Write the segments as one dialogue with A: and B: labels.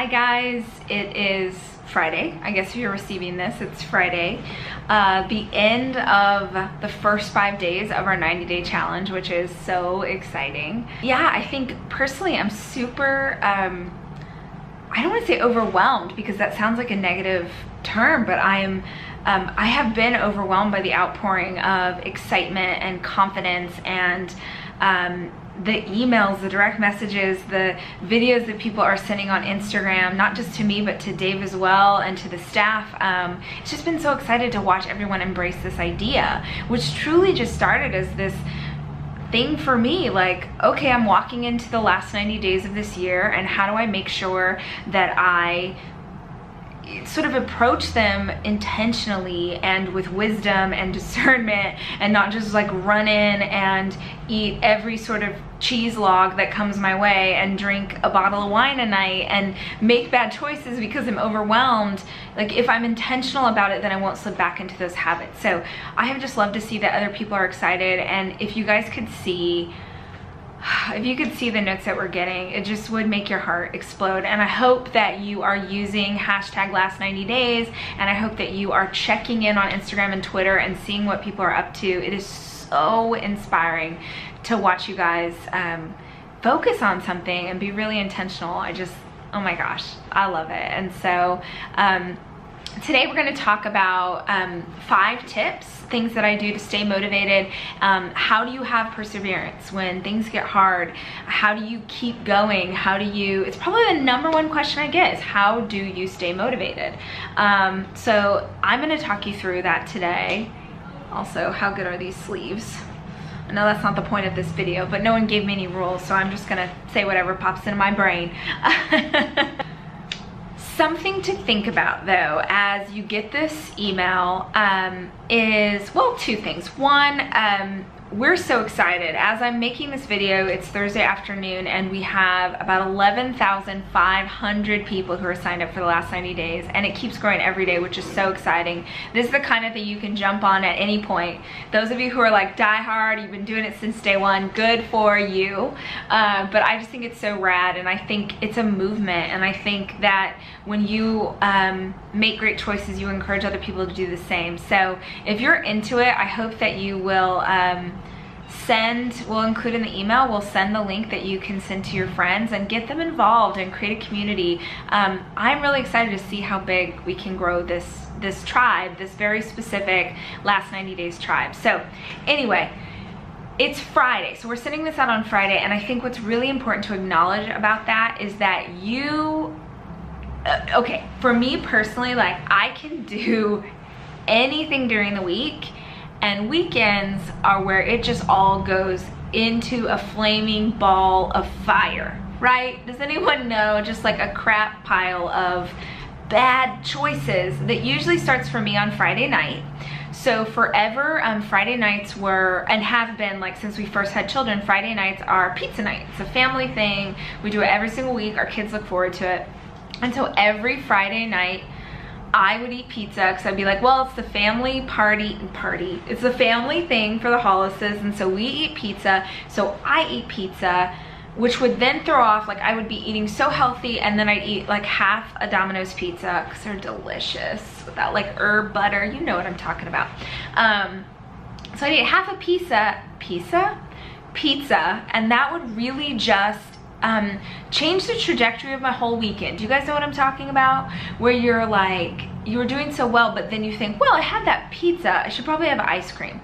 A: Hi guys, it is Friday. I guess if you're receiving this, it's Friday. The end of the first 5 days of our 90-day challenge, which is so exciting. Yeah, I think personally I'm super, I don't want to say overwhelmed because that sounds like a negative term, but I have been overwhelmed by the outpouring of excitement and confidence and the emails, the direct messages, the videos that people are sending on Instagram, not just to me, but to Dave as well and to the staff. It's just been so excited to watch everyone embrace this idea, which truly just started as this thing for me, like, okay, I'm walking into the last 90 days of this year, and how do I make sure that I sort of approach them intentionally and with wisdom and discernment, and not just like run in and eat every sort of cheese log that comes my way and drink a bottle of wine a night and make bad choices because I'm overwhelmed. Like, if I'm intentional about it, then I won't slip back into those habits. So I have just loved to see that other people are excited, and if you guys could see, if you could see the notes that we're getting, it just would make your heart explode. And I hope that you are using hashtag last 90 days, and I hope that you are checking in on Instagram and Twitter and seeing what people are up to. It is so inspiring to watch you guys focus on something and be really intentional. Oh my gosh, I love it. And so today we're going to talk about 5 tips, things that I do to stay motivated. How do you have perseverance when things get hard? How do you keep going? It's probably the #1 question I get is, how do you stay motivated? So I'm going to talk you through that today. Also, how good are these sleeves? I know that's not the point of this video, but no one gave me any rules, so I'm just going to say whatever pops into my brain. Something to think about though as you get this email is, well, 2 things. One, we're so excited. As I'm making this video, it's Thursday afternoon, and we have about 11,500 people who are signed up for the last 90 days, and it keeps growing every day, which is so exciting. This is the kind of thing you can jump on at any point. Those of you who are like die hard, you've been doing it since day one, good for you. But I just think it's so rad, and I think it's a movement, and I think that when you make great choices, you encourage other people to do the same. So if you're into it, I hope that you will we'll include in the email, we'll send the link that you can send to your friends and get them involved and create a community. I'm really excited to see how big we can grow this tribe, this very specific last 90 days tribe. So anyway, it's Friday, so we're sending this out on Friday, and I think what's really important to acknowledge about that is that okay, for me personally, like, I can do anything during the week, and weekends are where it just all goes into a flaming ball of fire, right? Does anyone know, just like a crap pile of bad choices that usually starts for me on Friday night. So forever, Friday nights were, and have been, like, since we first had children, Friday nights are pizza night. It's a family thing. We do it every single week. Our kids look forward to it. And so every Friday night, I would eat pizza, because I'd be like, well, it's the family party. It's the family thing for the Hollises, and so we eat pizza. So I eat pizza, which would then throw off, like, I would be eating so healthy, and then I'd eat like half a Domino's pizza, because they're delicious, without like herb butter. You know what I'm talking about. So I'd eat half a pizza, and that would really just change the trajectory of my whole weekend. Do you guys know what I'm talking about? Where you're like, you were doing so well, but then you think, well, I had that pizza, I should probably have ice cream.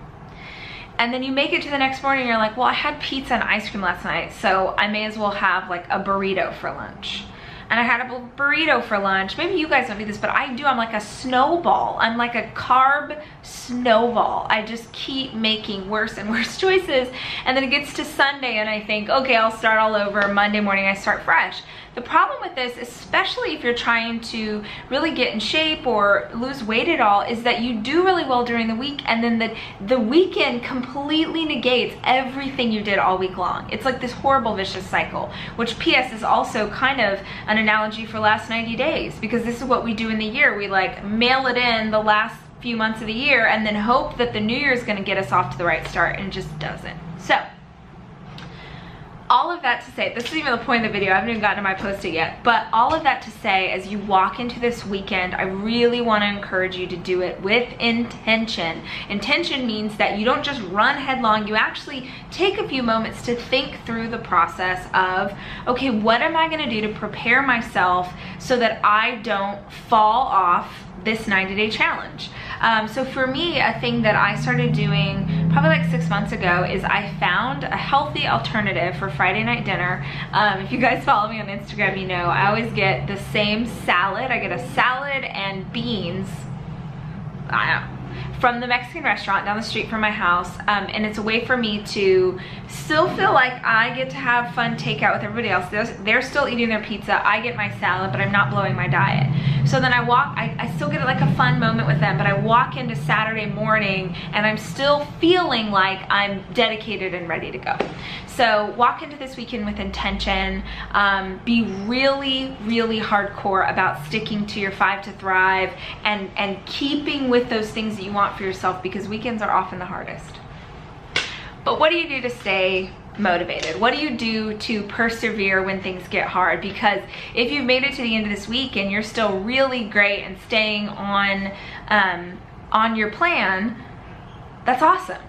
A: And then you make it to the next morning, and you're like, well, I had pizza and ice cream last night, so I may as well have like a burrito for lunch. And I had a burrito for lunch. Maybe you guys don't do this, but I do. I'm like a snowball. I'm like a carb snowball. I just keep making worse and worse choices. And then it gets to Sunday, and I think, okay, I'll start all over. Monday morning, I start fresh. The problem with this, especially if you're trying to really get in shape or lose weight at all, is that you do really well during the week, and then the weekend completely negates everything you did all week long. It's like this horrible vicious cycle, which PS is also kind of an analogy for last 90 days, because this is what we do in the year. We like mail it in the last few months of the year and then hope that the new year is going to get us off to the right start, and it just doesn't. So all of that to say, this is even the point of the video, I haven't even gotten to my post-it yet, but all of that to say, as you walk into this weekend, I really want to encourage you to do it with intention. Intention means that you don't just run headlong, you actually take a few moments to think through the process of, okay, what am I going to do to prepare myself so that I don't fall off this 90-day challenge. So for me, a thing that I started doing probably like 6 months ago is I found a healthy alternative for Friday night dinner. If you guys follow me on Instagram, you know I always get the same salad. I get a salad and beans, from the Mexican restaurant down the street from my house, and it's a way for me to still feel like I get to have fun takeout with everybody else. They're still eating their pizza, I get my salad, but I'm not blowing my diet. So then I still get like a fun moment with them, but I walk into Saturday morning and I'm still feeling like I'm dedicated and ready to go. So walk into this weekend with intention. Be really, really hardcore about sticking to your 5 to Thrive and keeping with those things that you want for yourself, because weekends are often the hardest. But what do you do to stay motivated? What do you do to persevere when things get hard? Because if you've made it to the end of this week and you're still really great and staying on your plan, that's awesome.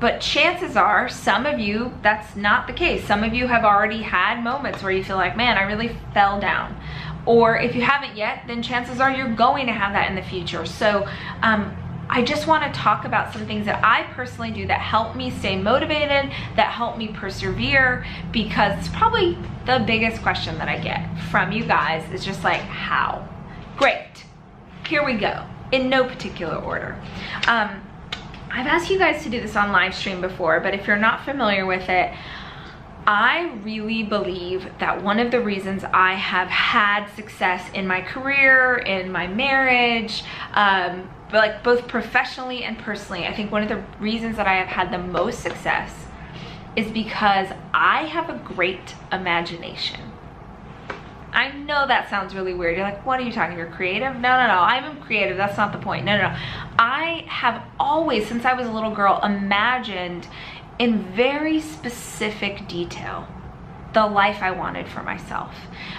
A: But chances are, some of you, that's not the case. Some of you have already had moments where you feel like, man, I really fell down. Or if you haven't yet, then chances are you're going to have that in the future. So I just want to talk about some things that I personally do that help me stay motivated, that help me persevere, because it's probably the biggest question that I get from you guys is just like, how? Great, here we go, in no particular order. I've asked you guys to do this on live stream before, but if you're not familiar with it, I really believe that one of the reasons I have had success in my career, in my marriage, but like both professionally and personally, I think one of the reasons that I have had the most success is because I have a great imagination. I know that sounds really weird. You're like, what are you talking? You're creative? No, I'm creative. That's not the point. No. I have always, since I was a little girl, imagined in very specific detail the life I wanted for myself.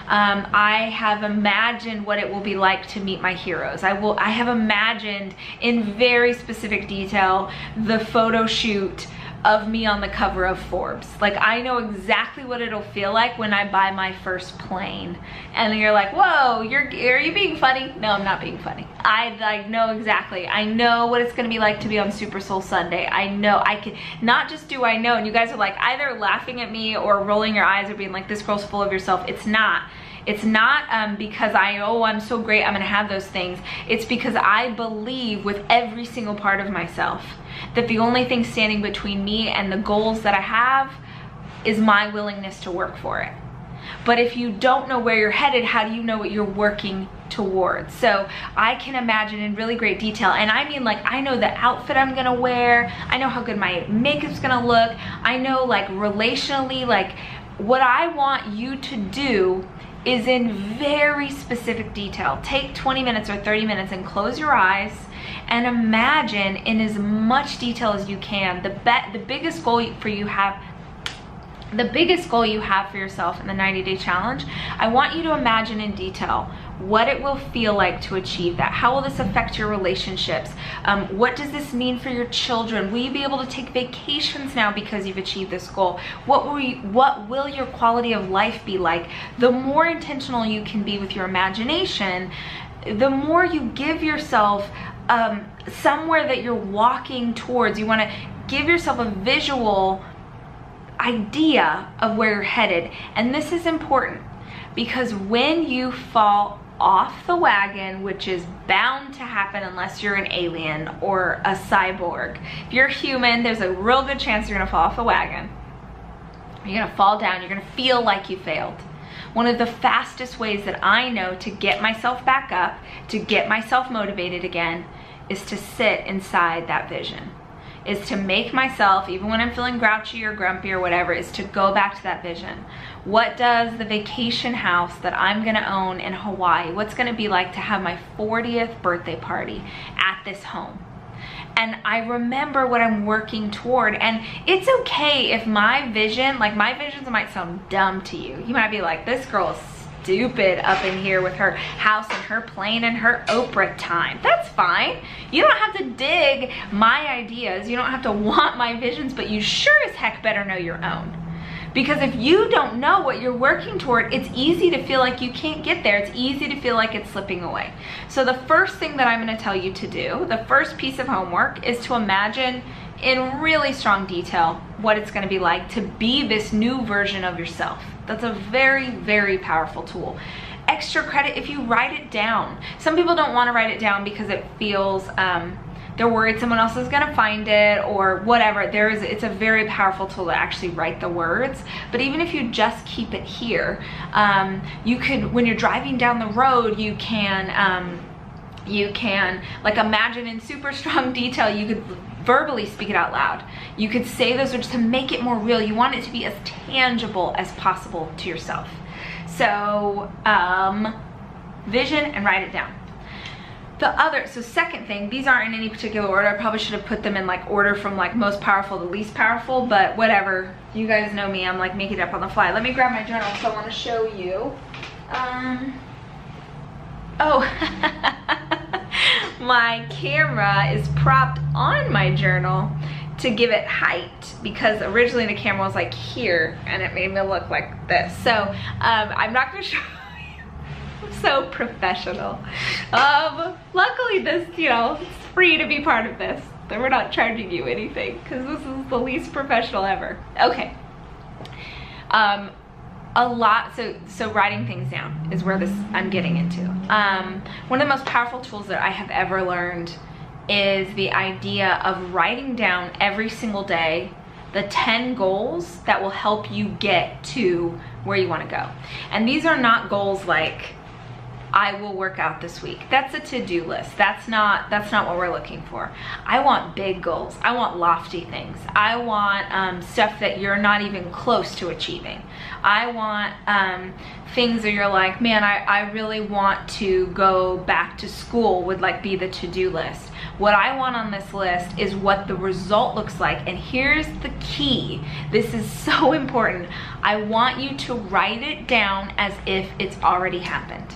A: I have imagined what it will be like to meet my heroes. I have imagined in very specific detail the photo shoot of me on the cover of Forbes. Like, I know exactly what it'll feel like when I buy my first plane. And you're like, whoa, are you being funny? No, I'm not being funny. I know exactly. I know what it's gonna be like to be on Super Soul Sunday. I know, I can, not just do I know, and you guys are like either laughing at me or rolling your eyes or being like, this girl's full of yourself. It's not. It's not because I'm so great, I'm gonna have those things. It's because I believe with every single part of myself that the only thing standing between me and the goals that I have is my willingness to work for it. But if you don't know where you're headed, how do you know what you're working towards? So I can imagine in really great detail, and I mean, like, I know the outfit I'm gonna wear, I know how good my makeup's gonna look, I know, like, relationally, like, what I want you to do is in very specific detail. Take 20 minutes or 30 minutes and close your eyes and imagine in as much detail as you can the biggest goal for you have for yourself in the 90-day challenge. I want you to imagine in detail what it will feel like to achieve that. How will this affect your relationships? What does this mean for your children? Will you be able to take vacations now because you've achieved this goal? What will your quality of life be like? The more intentional you can be with your imagination, the more you give yourself somewhere that you're walking towards. You want to give yourself a visual idea of where you're headed. And this is important because when you fall off the wagon, which is bound to happen unless you're an alien or a cyborg, if you're human, there's a real good chance you're gonna fall off the wagon. You're gonna fall down, you're gonna feel like you failed. One of the fastest ways that I know to get myself back up, to get myself motivated again, is to sit inside that vision. Is to make myself, even when I'm feeling grouchy or grumpy or whatever, is to go back to that vision. What does the vacation house that I'm gonna own in Hawaii, what's gonna be like to have my 40th birthday party at this home? and I remember what I'm working toward. And it's okay if my vision, like my visions might sound dumb to you. You might be like, this girl is stupid up in here with her house and her plane and her Oprah time. That's fine. You don't have to dig my ideas. You don't have to want my visions, but you sure as heck better know your own. Because if you don't know what you're working toward, it's easy to feel like you can't get there. It's easy to feel like it's slipping away. So the first thing that I'm going to tell you to do, the first piece of homework, is to imagine in really strong detail what it's going to be like to be this new version of yourself. That's a very, very powerful tool. Extra credit if you write it down. Some people don't want to write it down because it feels they're worried someone else is gonna find it or whatever. It's a very powerful tool to actually write the words. But even if you just keep it here, you could, when you're driving down the road, you can like imagine in super strong detail, you could verbally speak it out loud. You could say those words to make it more real. You want it to be as tangible as possible to yourself. So vision and write it down. So second thing, these aren't in any particular order. I probably should have put them in like order from like most powerful to least powerful, but whatever. You guys know me, I'm like making it up on the fly. Let me grab my journal because I want to show you. My camera is propped on my journal to give it height, because originally the camera was like here and it made me look like this. So I'm not gonna show you. I'm so professional. Luckily this, you know, it's free to be part of this. So we're not charging you anything because this is the least professional ever. Okay. So writing things down is where I'm getting into. One of the most powerful tools that I have ever learned is the idea of writing down every single day the 10 goals that will help you get to where you want to go. And these are not goals like, I will work out this week. That's a to-do list. That's not what we're looking for. I want big goals. I want lofty things. I want stuff that you're not even close to achieving. I want things that you're like, man, I really want to go back to school, would like be the to-do list. What I want on this list is what the result looks like. And here's the key. This is so important. I want you to write it down as if it's already happened.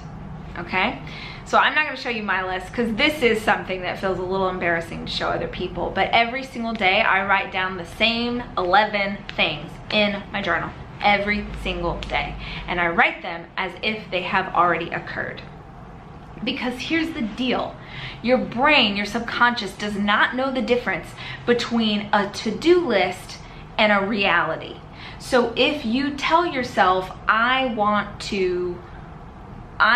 A: Okay, so I'm not going to show you my list because this is something that feels a little embarrassing to show other people, but every single day I write down the same 11 things in my journal every single day, and I write them as if they have already occurred. Because here's the deal, your brain, your subconscious does not know the difference between a to-do list and a reality. So if you tell yourself, I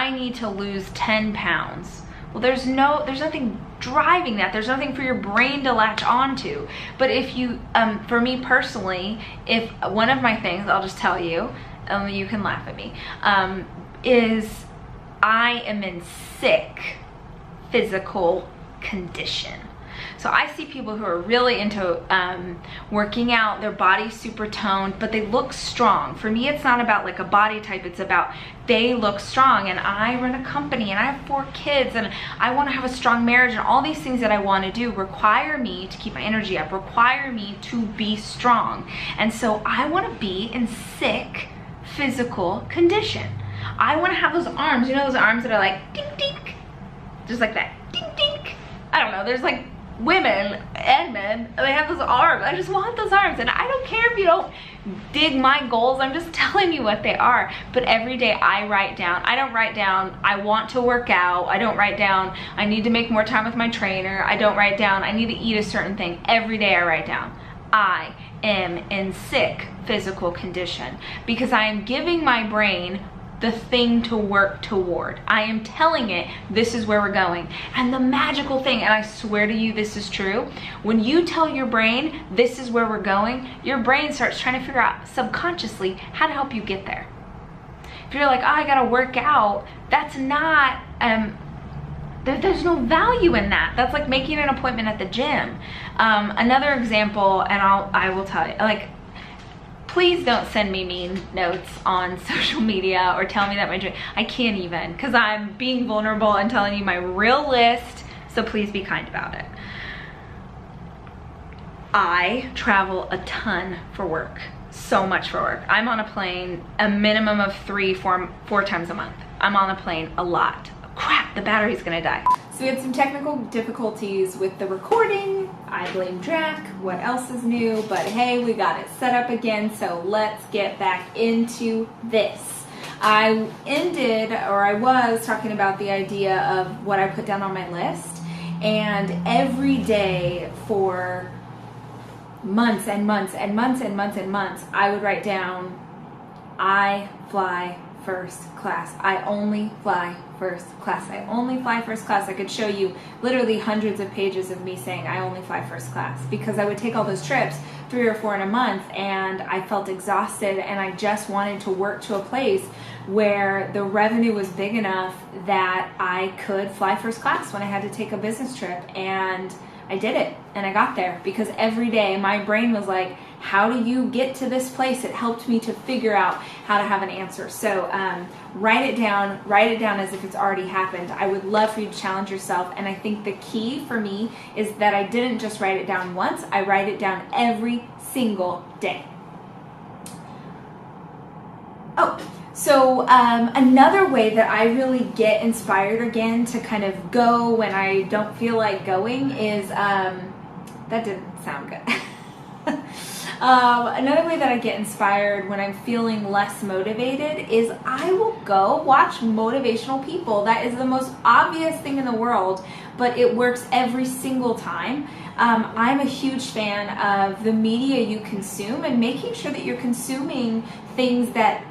A: need to lose 10 pounds. Well, there's nothing driving that. There's nothing for your brain to latch onto. But if you, for me personally, if one of my things, I'll just tell you, you can laugh at me, is I am in sick physical condition. So I see people who are really into working out, their body's super toned, but they look strong. For me, it's not about like a body type, it's about they look strong. And I run a company and I have 4 kids and I want to have a strong marriage, and all these things that I want to do require me to keep my energy up, require me to be strong. And so I want to be in sick physical condition. I want to have those arms, you know, those arms that are like dink dink, just like that, dink dink. I don't know, there's like women and men, they have those arms. I just want those arms, and I don't care if you don't dig my goals. I'm just telling you what they are. But every day I write down, I don't write down I want to work out, I don't write down I need to make more time with my trainer, I don't write down I need to eat a certain thing. Every day I write down I am in sick physical condition, because I am giving my brain the thing to work toward. I am telling it this is where we're going. And the magical thing, and I swear to you this is true, when you tell your brain this is where we're going, your brain starts trying to figure out subconsciously how to help you get there. If you're like, oh, I gotta work out, that's not, there's no value in that. That's like making an appointment at the gym. Another example, and I will tell you, like, please don't send me mean notes on social media or tell me that my dream, I can't even, because I'm being vulnerable and telling you my real list, so please be kind about it. I travel a ton for work, so much for work. I'm on a plane a minimum of 4 times a month. I'm on a plane a lot. Crap, the battery's gonna die. So we had some technical difficulties with the recording. I blame Jack. What else is new? But hey, we got it set up again, so let's get back into this. I was talking about the idea of what I put down on my list, and every day for months and months and months and months and months, I would write down, I fly first class. I only fly first class. I only fly first class. I could show you literally hundreds of pages of me saying I only fly first class, because I would take all those trips, 3 or 4 in a month, and I felt exhausted, and I just wanted to work to a place where the revenue was big enough that I could fly first class when I had to take a business trip. And I did it, and I got there, because every day my brain was like, how do you get to this place? It helped me to figure out how to have an answer. So write it down as if it's already happened. I would love for you to challenge yourself, and I think the key for me is that I didn't just write it down once, I write it down every single day. So another way that I really get inspired again to kind of go when I don't feel like going is, that didn't sound good. Another way that I get inspired when I'm feeling less motivated is I will go watch motivational people. That is the most obvious thing in the world, but it works every single time. I'm a huge fan of the media you consume, and making sure that you're consuming things that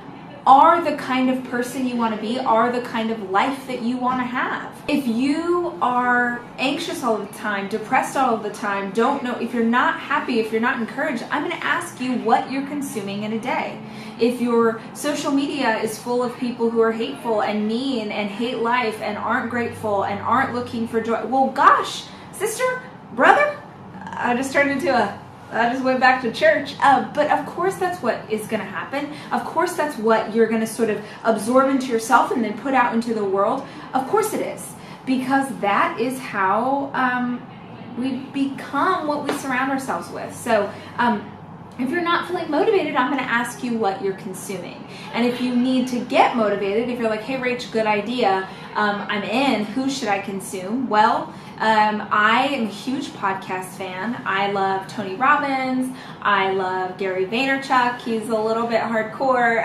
A: are the kind of person you want to be, are the kind of life that you want to have. If you are anxious all the time, depressed all the time, don't know, if you're not happy, if you're not encouraged, I'm going to ask you what you're consuming in a day. If your social media is full of people who are hateful and mean and hate life and aren't grateful and aren't looking for joy, well, gosh, sister, brother, I just went back to church. But of course that's what is going to happen. Of course that's what you're going to sort of absorb into yourself and then put out into the world. Of course it is. Because that is how we become what we surround ourselves with. So if you're not feeling motivated, I'm going to ask you what you're consuming. And if you need to get motivated, if you're like, hey Rach, good idea, I'm in, who should I consume? Well, I am a huge podcast fan. I love Tony Robbins. I love Gary Vaynerchuk. He's a little bit hardcore,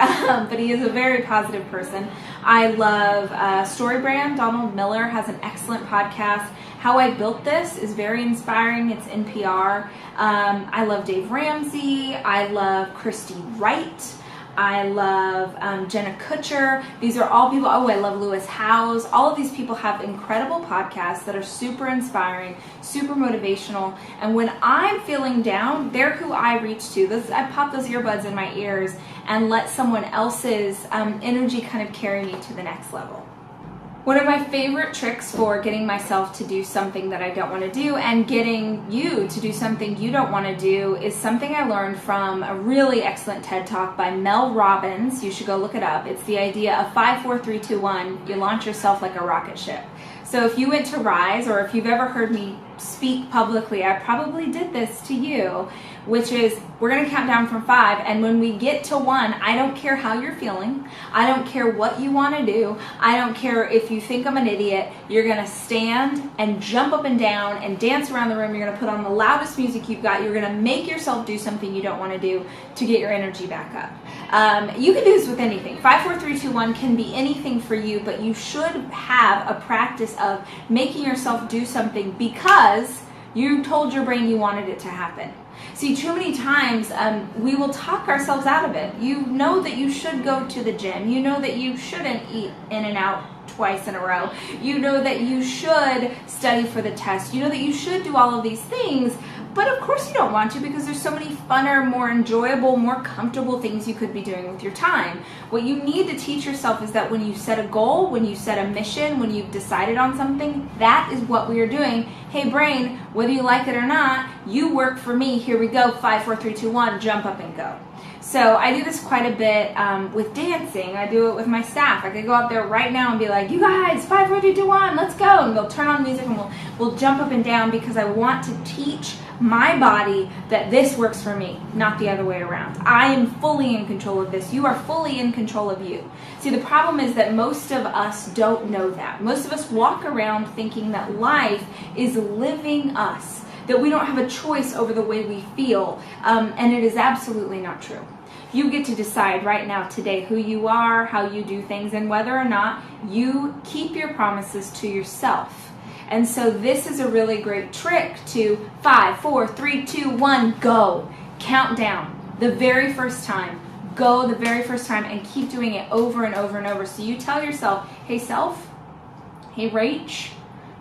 A: but he is a very positive person. I love StoryBrand. Donald Miller has an excellent podcast. How I Built This is very inspiring. It's NPR. I love Dave Ramsey. I love Christy Wright. I love Jenna Kutcher. These are all people. Oh, I love Lewis Howes. All of these people have incredible podcasts that are super inspiring, super motivational. And when I'm feeling down, they're who I reach to. I pop those earbuds in my ears and let someone else's energy kind of carry me to the next level. One of my favorite tricks for getting myself to do something that I don't want to do and getting you to do something you don't want to do is something I learned from a really excellent TED Talk by Mel Robbins. You should go look it up. It's the idea of 5, 4, 3, 2, 1. You launch yourself like a rocket ship. So if you went to Rise, or if you've ever heard me speak publicly, I probably did this to you, which is we're going to count down from 5, and when we get to 1, I don't care how you're feeling, I don't care what you want to do, I don't care if you think I'm an idiot, you're going to stand and jump up and down and dance around the room, you're going to put on the loudest music you've got, you're going to make yourself do something you don't want to do to get your energy back up. You can do this with anything. 5, 4, 3, 2, 1 can be anything for you, but you should have a practice of making yourself do something because you told your brain you wanted it to happen. See, too many times we will talk ourselves out of it. You know that you should go to the gym. You know that you shouldn't eat In-N-Out twice in a row. You know that you should study for the test. You know that you should do all of these things, but of course you don't want to because there's so many funner, more enjoyable, more comfortable things you could be doing with your time. What you need to teach yourself is that when you set a goal, when you set a mission, when you've decided on something, that is what we are doing. Hey brain, whether you like it or not, you work for me. Here we go. 5, 4, 3, 2, 1, jump up and go. So I do this quite a bit with dancing. I do it with my staff. I could go out there right now and be like, you guys, 5, 4, 3, 2, 1, let's go. And we'll turn on music and we'll jump up and down, because I want to teach my body that this works for me, not the other way around. I am fully in control of this. You are fully in control of you. See, the problem is that most of us don't know that. Most of us walk around thinking that life is living us, that we don't have a choice over the way we feel, and it is absolutely not true. You get to decide right now, today, who you are, how you do things, and whether or not you keep your promises to yourself. And so this is a really great trick to 5, 4, 3, 2, 1, go. Count down the very first time. Go the very first time, and keep doing it over and over and over. So you tell yourself, hey self, hey Rach,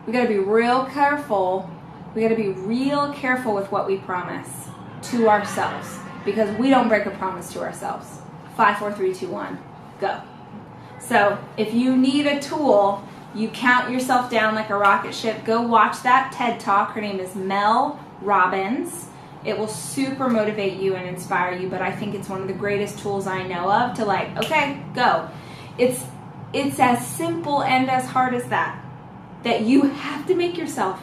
A: we gotta be real careful. We gotta be real careful with what we promise to ourselves, because we don't break a promise to ourselves. 5, 4, 3, 2, 1, go. So if you need a tool, you count yourself down like a rocket ship. Go watch that TED Talk. Her name is Mel Robbins. It will super motivate you and inspire you, but I think it's one of the greatest tools I know of to, like, okay, go. It's as simple and as hard as that you have to make yourself,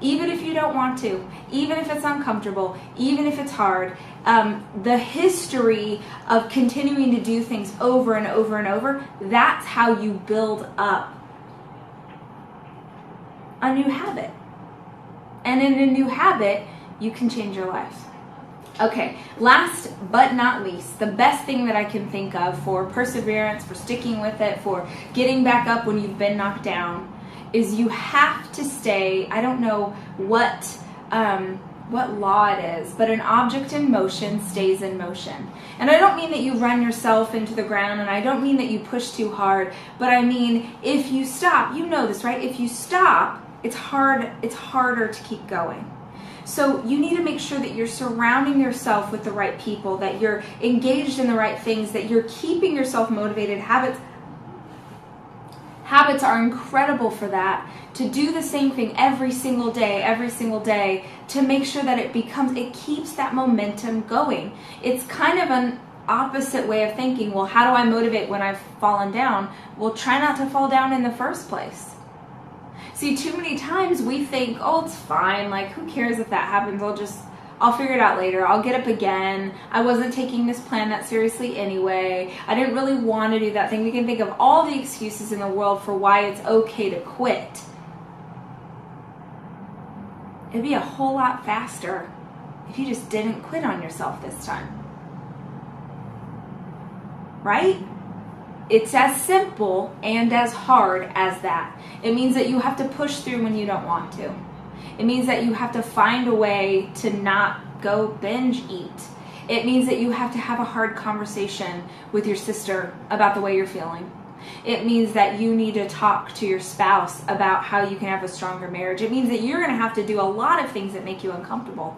A: even if you don't want to, even if it's uncomfortable, even if it's hard, the history of continuing to do things over and over and over, that's how you build up a new habit. And in a new habit, you can change your life. Okay, last but not least, the best thing that I can think of for perseverance, for sticking with it, for getting back up when you've been knocked down, is you have to stay, I don't know what law it is, but an object in motion stays in motion. And I don't mean that you run yourself into the ground, and I don't mean that you push too hard, but I mean, if you stop, you know this, right? If you stop, it's harder to keep going. So you need to make sure that you're surrounding yourself with the right people, that you're engaged in the right things, that you're keeping yourself motivated. Habits are incredible for that. To do the same thing every single day, to make sure that it keeps that momentum going. It's kind of an opposite way of thinking. Well, how do I motivate when I've fallen down? Well, try not to fall down in the first place. See, too many times we think, oh, it's fine, like, who cares if that happens, I'll figure it out later, I'll get up again, I wasn't taking this plan that seriously anyway, I didn't really want to do that thing. We can think of all the excuses in the world for why it's okay to quit. It'd be a whole lot faster if you just didn't quit on yourself this time. Right? It's as simple and as hard as that. It means that you have to push through when you don't want to. It means that you have to find a way to not go binge eat. It means that you have to have a hard conversation with your sister about the way you're feeling. It means that you need to talk to your spouse about how you can have a stronger marriage. It means that you're going to have to do a lot of things that make you uncomfortable.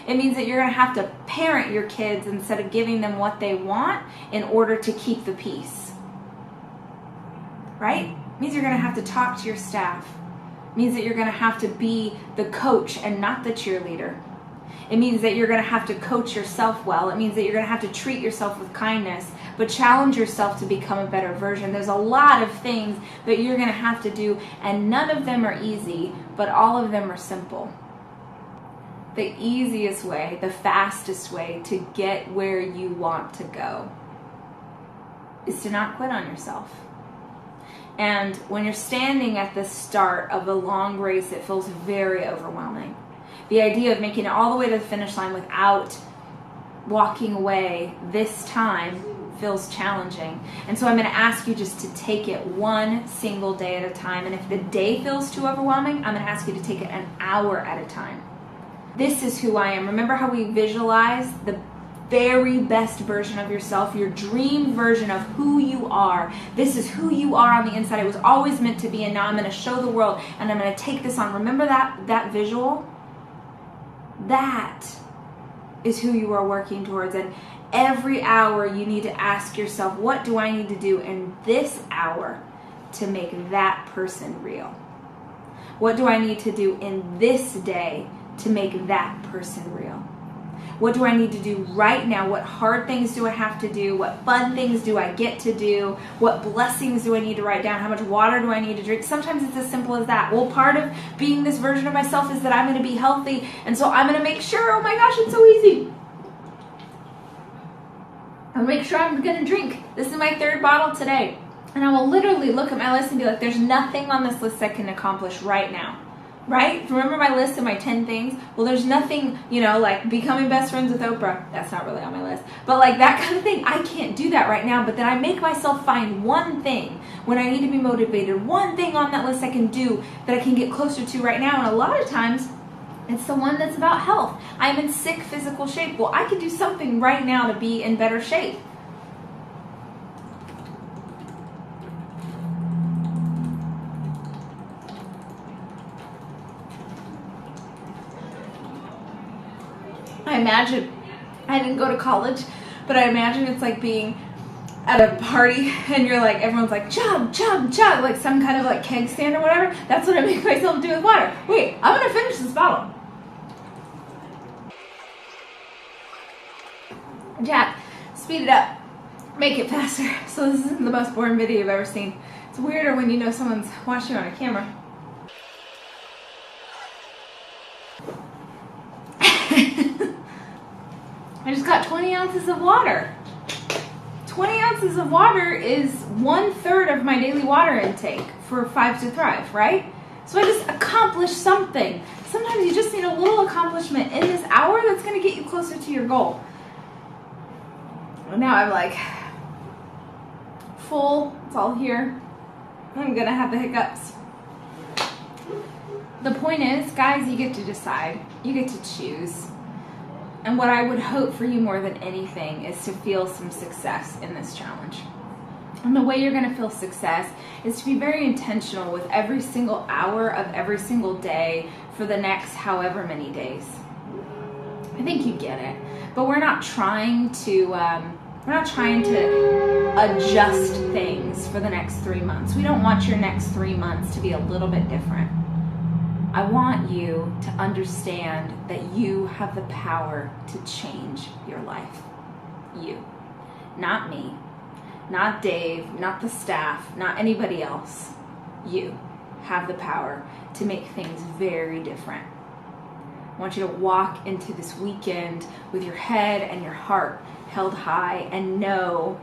A: It means that you're going to have to parent your kids instead of giving them what they want in order to keep the peace. Right? It means you're going to have to talk to your staff. It means that you're going to have to be the coach and not the cheerleader. It means that you're going to have to coach yourself well. It means that you're going to have to treat yourself with kindness, but challenge yourself to become a better version. There's a lot of things that you're going to have to do, and none of them are easy, but all of them are simple. The easiest way, the fastest way to get where you want to go is to not quit on yourself. And when you're standing at the start of a long race, it feels very overwhelming. The idea of making it all the way to the finish line without walking away this time feels challenging. And so I'm going to ask you just to take it one single day at a time. And if the day feels too overwhelming, I'm going to ask you to take it an hour at a time. This is who I am. Remember how we visualize the very best version of yourself, your dream version of who you are. This is who you are on the inside. It was always meant to be, and now I'm going to show the world, and I'm going to take this on. Remember that visual? That is who you are working towards. And every hour you need to ask yourself, what do I need to do in this hour to make that person real? What do I need to do in this day to make that person real? What do I need to do right now? What hard things do I have to do? What fun things do I get to do? What blessings do I need to write down? How much water do I need to drink? Sometimes it's as simple as that. Well, part of being this version of myself is that I'm going to be healthy, and so I'm going to make sure, oh my gosh, it's so easy. I'll make sure I'm going to drink. This is my 3rd bottle today. And I will literally look at my list and be like, there's nothing on this list I can accomplish right now. Right? Remember my list of my 10 things? Well, there's nothing, you know, like becoming best friends with Oprah. That's not really on my list. But like that kind of thing, I can't do that right now. But then I make myself find one thing when I need to be motivated, one thing on that list I can do that I can get closer to right now. And a lot of times, it's the one that's about health. I'm in sick physical shape. Well, I could do something right now to be in better shape. I imagine, I didn't go to college, but I imagine it's like being at a party and you're like, everyone's like, chug, chug, chug, like some kind of like keg stand or whatever. That's what I make myself do with water. Wait, I'm going to finish this bottle. Jack, speed it up. Make it faster. So this isn't the most boring video you've ever seen. It's weirder when you know someone's watching on a camera. I just got 20 ounces of water. 20 ounces of water is 1/3 of my daily water intake for 5 to Thrive, right? So I just accomplished something. Sometimes you just need a little accomplishment in this hour that's going to get you closer to your goal. Now I'm like full. It's all here. I'm going to have the hiccups. The point is, guys, you get to decide. You get to choose. And what I would hope for you more than anything is to feel some success in this challenge. And the way you're going to feel success is to be very intentional with every single hour of every single day for the next however many days. I think you get it. But we're not trying to adjust things for the next 3 months. We don't want your next 3 months to be a little bit different. I want you to understand that you have the power to change your life. You. Not me. Not Dave. Not the staff. Not anybody else. You have the power to make things very different. I want you to walk into this weekend with your head and your heart held high and know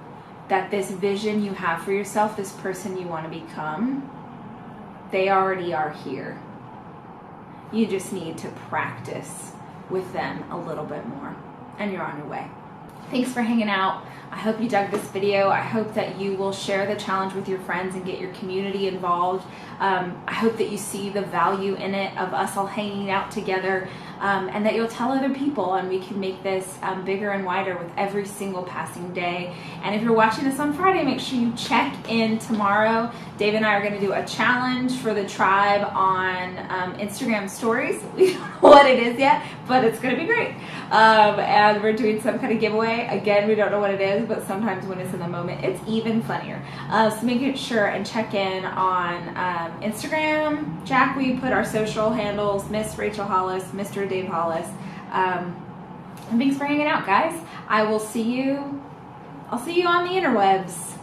A: that this vision you have for yourself, this person you want to become, they already are here. You just need to practice with them a little bit more, and you're on your way. Thanks for hanging out. I hope you dug this video. I hope that you will share the challenge with your friends and get your community involved. I hope that you see the value in it of us all hanging out together, and that you'll tell other people, and we can make this bigger and wider with every single passing day. And if you're watching this on Friday, make sure you check in tomorrow. Dave and I are going to do a challenge for the tribe on Instagram stories. We don't know what it is yet, but it's going to be great. And we're doing some kind of giveaway. Again, we don't know what it is, but sometimes when it's in the moment, it's even funnier. So make sure and check in on Instagram. Jack, we put our social handles, Miss Rachel Hollis, Mr. Dave Hollis. And thanks for hanging out, guys. I'll see you on the interwebs.